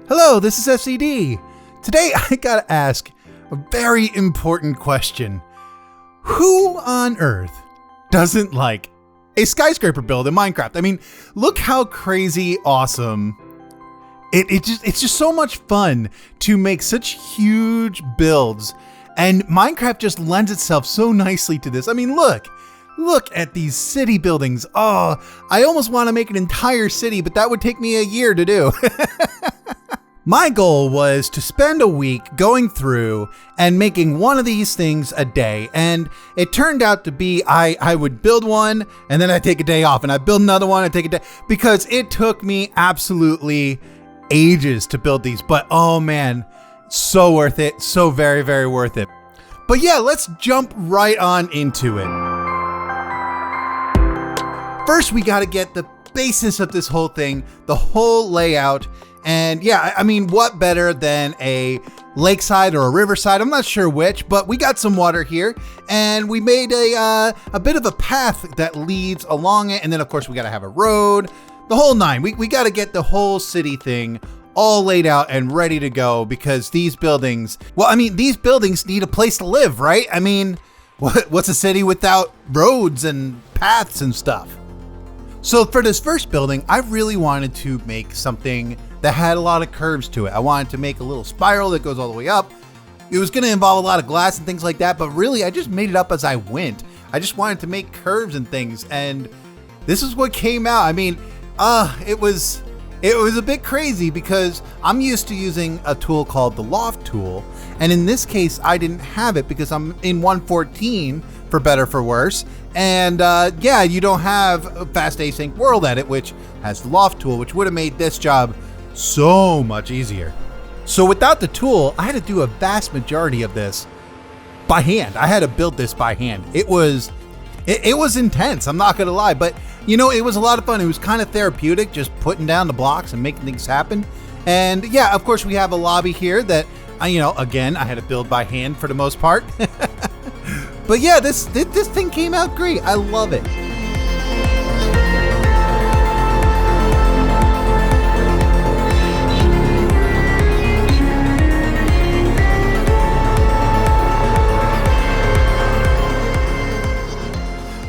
Hello, this is FCD. Today I gotta ask a very important question. Who on earth doesn't like a skyscraper build in Minecraft? I mean, look how crazy awesome. It's just so much fun to make such huge builds, and Minecraft just lends itself so nicely to this. I mean, look at these city buildings. Oh, I almost want to make an entire city, but that would take me a year to do. My goal was to spend a week going through and making one of these things a day. And it turned out to be, I would build one and then I'd take a day off, and I'd build another one and take a day, because it took me absolutely ages to build these. But oh man, so worth it. So very, very worth it. But yeah, let's jump right on into it. First, we got to get the basis of this whole thing, the whole layout. And yeah, I mean, what better than a lakeside or a riverside? I'm not sure which, but we got some water here, and we made a bit of a path that leads along it. And then of course we got to have a road, the whole nine. We got to get the whole city thing all laid out and ready to go, because these buildings, well, I mean, these buildings need a place to live, right? I mean, what's a city without roads and paths and stuff? So for this first building, I really wanted to make something that had a lot of curves to it. I wanted to make a little spiral that goes all the way up. It was going to involve a lot of glass and things like that, but really I just made it up as I went. I just wanted to make curves and things, and this is what came out. I mean, it was a bit crazy because I'm used to using a tool called the loft tool, and in this case I didn't have it because I'm in 1.14 for better for worse. And yeah, you don't have a fast async world edit, which has the loft tool, which would have made this job so much easier. So without the tool, I had to do a vast majority of this by hand. I had to build this by hand. It was intense, I'm not gonna lie, but you know, it was a lot of fun. It was kind of therapeutic, just putting down the blocks and making things happen. And yeah, of course we have a lobby here that again, I had to build by hand for the most part. But yeah, this thing came out great. I love it.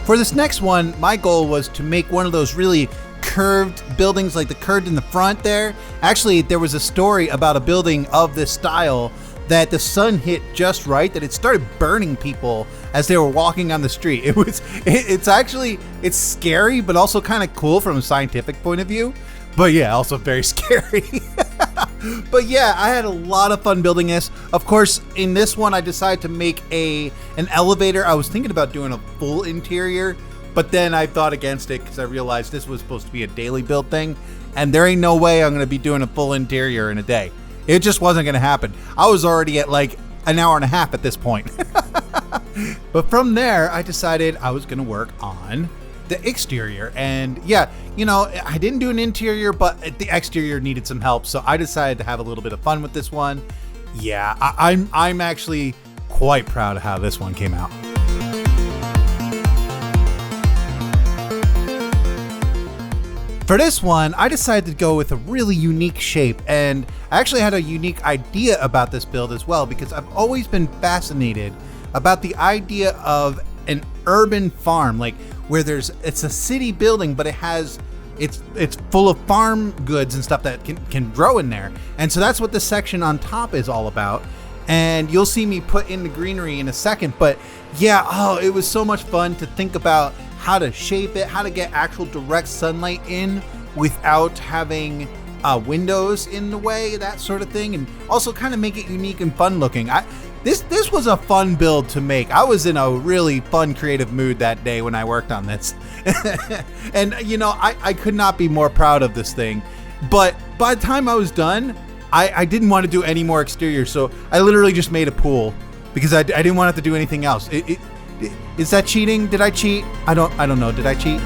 For this next one, my goal was to make one of those really curved buildings, like the curved in the front there. Actually, there was a story about a building of this style that the sun hit just right, that it started burning people as they were walking on the street. It's scary, but also kind of cool from a scientific point of view. But yeah, also very scary. But yeah, I had a lot of fun building this. Of course, in this one, I decided to make an elevator. I was thinking about doing a full interior, but then I thought against it because I realized this was supposed to be a daily build thing, and there ain't no way I'm going to be doing a full interior in a day. It just wasn't going to happen. I was already at like an hour and a half at this point. But from there, I decided I was going to work on the exterior. And yeah, I didn't do an interior, but the exterior needed some help. So I decided to have a little bit of fun with this one. Yeah, I'm actually quite proud of how this one came out. For this one, I decided to go with a really unique shape, and I actually had a unique idea about this build as well, because I've always been fascinated about the idea of an urban farm, like where it's a city building, but it's full of farm goods and stuff that can grow in there. And so that's what this section on top is all about. And you'll see me put in the greenery in a second, but yeah, it was so much fun to think about how to shape it, how to get actual direct sunlight in without having windows in the way, that sort of thing, and also kind of make it unique and fun looking. This was a fun build to make. I was in a really fun, creative mood that day when I worked on this. And I could not be more proud of this thing. But by the time I was done, I didn't want to do any more exterior, so I literally just made a pool because I didn't want to have to do anything else. Is that cheating? Did I cheat? I don't know. Did I cheat?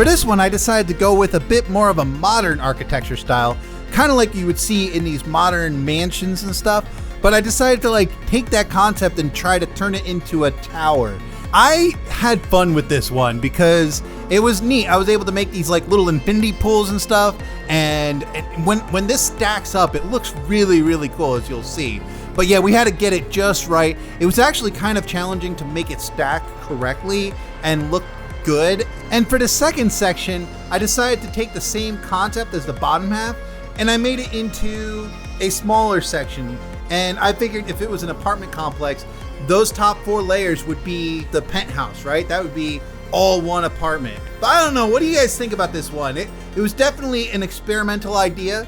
For this one, I decided to go with a bit more of a modern architecture style, kind of like you would see in these modern mansions and stuff, but I decided to like take that concept and try to turn it into a tower. I had fun with this one because it was neat. I was able to make these like little infinity pools and stuff, and when this stacks up, it looks really, really cool, as you'll see. But yeah, we had to get it just right. It was actually kind of challenging to make it stack correctly and look good. And for the second section, I decided to take the same concept as the bottom half, and I made it into a smaller section. And I figured if it was an apartment complex, those top 4 layers would be the penthouse, right? That would be all one apartment. But I don't know, what do you guys think about this one? It was definitely an experimental idea.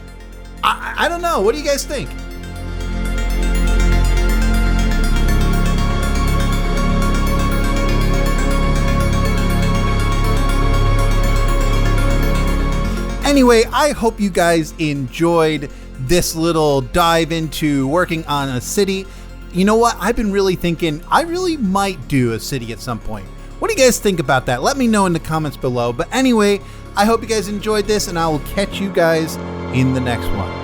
I don't know, what do you guys think? Anyway, I hope you guys enjoyed this little dive into working on a city. You know what? I've been really thinking I really might do a city at some point. What do you guys think about that? Let me know in the comments below. But anyway, I hope you guys enjoyed this, and I will catch you guys in the next one.